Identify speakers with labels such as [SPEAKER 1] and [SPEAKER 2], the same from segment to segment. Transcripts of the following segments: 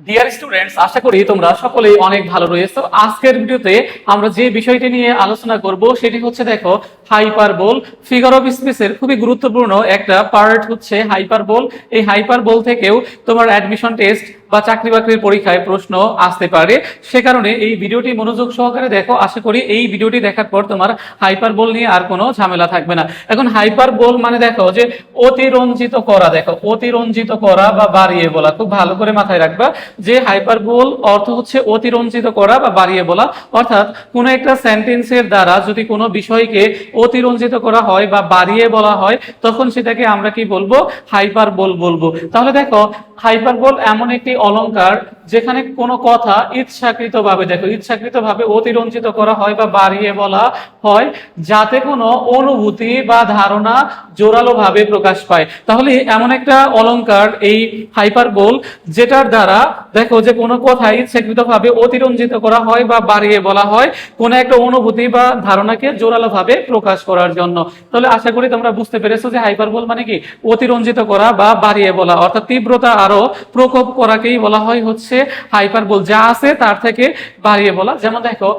[SPEAKER 1] Dear students, আশা করি তোমরা সকলেই অনেক ভালো রয়েছো। আজকের ভিডিওতে আমরা যে বিষয়টি নিয়ে আলোচনা করব সেটি হচ্ছে দেখো হাইপারবোল। ফিগার অফ স্পেসের খুবই গুরুত্বপূর্ণ একটা পার্ট হচ্ছে হাইপারবোল। এই হাইপারবোল থেকেও তোমার অ্যাডমিশন টেস্ট বা চাকরি বাকরির পরীক্ষায় প্রশ্ন আসতে পারে। সে কারণে এই ভিডিওটি মনোযোগ সহকারে দেখো। আশা করি এই ভিডিওটি দেখার পর তোমার হাইপারবোল নিয়ে আর কোনো ঝামেলা থাকবে না। এখন হাইপারবোল মানে দেখো যে অতিরঞ্জিত করা, দেখো অতিরঞ্জিত করা বা বাড়িয়ে বলা, খুব ভালো করে মাথায় রাখবা যে হাইপারবোল অর্থ হচ্ছে অতিরঞ্জিত করা বা বাড়িয়ে বলা। অর্থাৎ কোন একটা সেন্টেন্সের দ্বারা যদি কোনো বিষয়কে অতিরঞ্জিত করা হয় বা বাড়িয়ে বলা হয় তখন সেটাকে আমরা কি বলবো? হাইপারবোল বলবো। তাহলে দেখো হাইপারবোল এমন একটি অলংকার যেখানে কোনো কথা ইচ্ছাকৃতভাবে, দেখো ইচ্ছাকৃতভাবে অতিরঞ্জিত করা হয় বা বাড়িয়ে বলা হয় যাতে কোনো অনুভূতি বা ধারণা জোরালোভাবে প্রকাশ পায়। তাহলে এমন একটা অলংকার এই হাইপারবোল যেটার দ্বারা দেখো যে কোনো কথা ইচ্ছাকৃতভাবে অতিরঞ্জিত করা হয় বা বাড়িয়ে বলা হয় কোনো একটা অনুভূতি বা ধারণাকে জোরালোভাবে প্রকাশ করার জন্য। তাহলে আশা করি তোমরা বুঝতে পেরেছো যে হাইপারবোল মানে কি অতিরঞ্জিত করা বা বাড়িয়ে বলা, অর্থাৎ তীব্রতা আরো প্রকোপ করাকেই বলা হয় হচ্ছে হাইপারবোল, যা আছে তার থেকে বাড়িয়ে বলা। যেমন দেখো,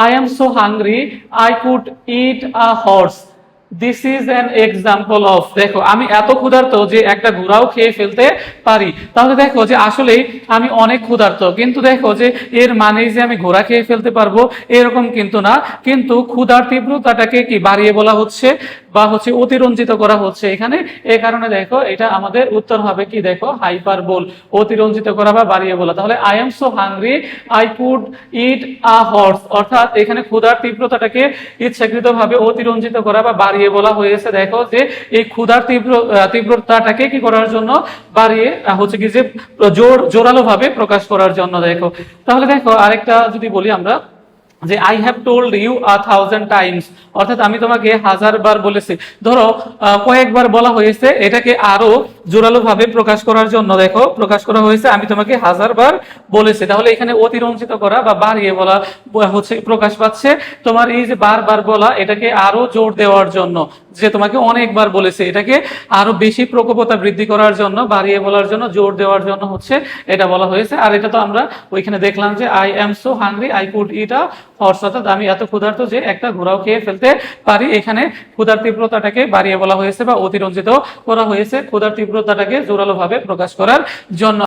[SPEAKER 1] I am so hungry, I could eat a horse. This is an example of, দেখো আমি এত ক্ষুধার্ত যে একটা ঘোড়াও খেয়ে ফেলতে পারি। তাহলে দেখো যে আসলেই আমি অনেক ক্ষুধার্ত, কিন্তু দেখো যে এর মানেই যে আমি ঘোড়া খেয়ে ফেলতে পারবো এরকম কিন্তু না। কিন্তু ক্ষুধার তীব্রতাটাকে কি বাড়িয়ে বলা হচ্ছে বা হচ্ছে অতিরঞ্জিত করা হচ্ছে এখানে। এই কারণে দেখো এটা আমাদের উত্তর হবে কি, দেখো হাইপারবোল, অতিরঞ্জিত করা বা বাড়িয়ে বলা। তাহলে I am so hungry, I could it a horse, অর্থাৎ এখানে ক্ষুধার তীব্রতাটাকে ইচ্ছাকৃতভাবে অতিরঞ্জিত করা বা বাড়িয়ে বলা হয়েছে। দেখো যে এই ক্ষুধার তীব্রতাটাকে কি করার জন্য বাড়িয়ে হচ্ছে কি যে জোরালো ভাবে প্রকাশ করার জন্য। দেখো তাহলে দেখো আরেকটা যদি বলি আমরা যে I have told you 1000 times, অর্থাৎ আমি তোমাকে 1000 বার বলেছি। ধরো কয়েকবার বলা হয়েছে, এটাকে আরো জোরালো ভাবে প্রকাশ করার জন্য দেখো প্রকাশ করা হয়েছে আমি তোমাকে 1000 বার বলেছি। তাহলে এখানে অতিরঞ্জিত করা বা বাড়িয়ে বলা হচ্ছে প্রকাশ পাচ্ছে তোমার এই যে বারবার বলা, এটাকে আরো জোর দেওয়ার জন্য, যে তোমাকে অনেকবার বলেছে এটাকে আরো বেশি প্রকোপতা বৃদ্ধি করার জন্য, বাড়িয়ে বলার জন্য, জোর দেওয়ার জন্য হচ্ছে এটা বলা হয়েছে। আর এটা তো আমরা ওইখানে দেখলাম যে I am so hungry, I could it a horse, অর্থাৎ আমি এত ক্ষুধার্ত যে একটা ঘোড়াও খেয়ে ফেলতে পারি। এখানে ক্ষুধার তীব্রতাটাকে বাড়িয়ে বলা হয়েছে বা অতিরঞ্জিত করা হয়েছে ক্ষুধার তীব্রতাটাকে জোরালো ভাবে প্রকাশ করার জন্য।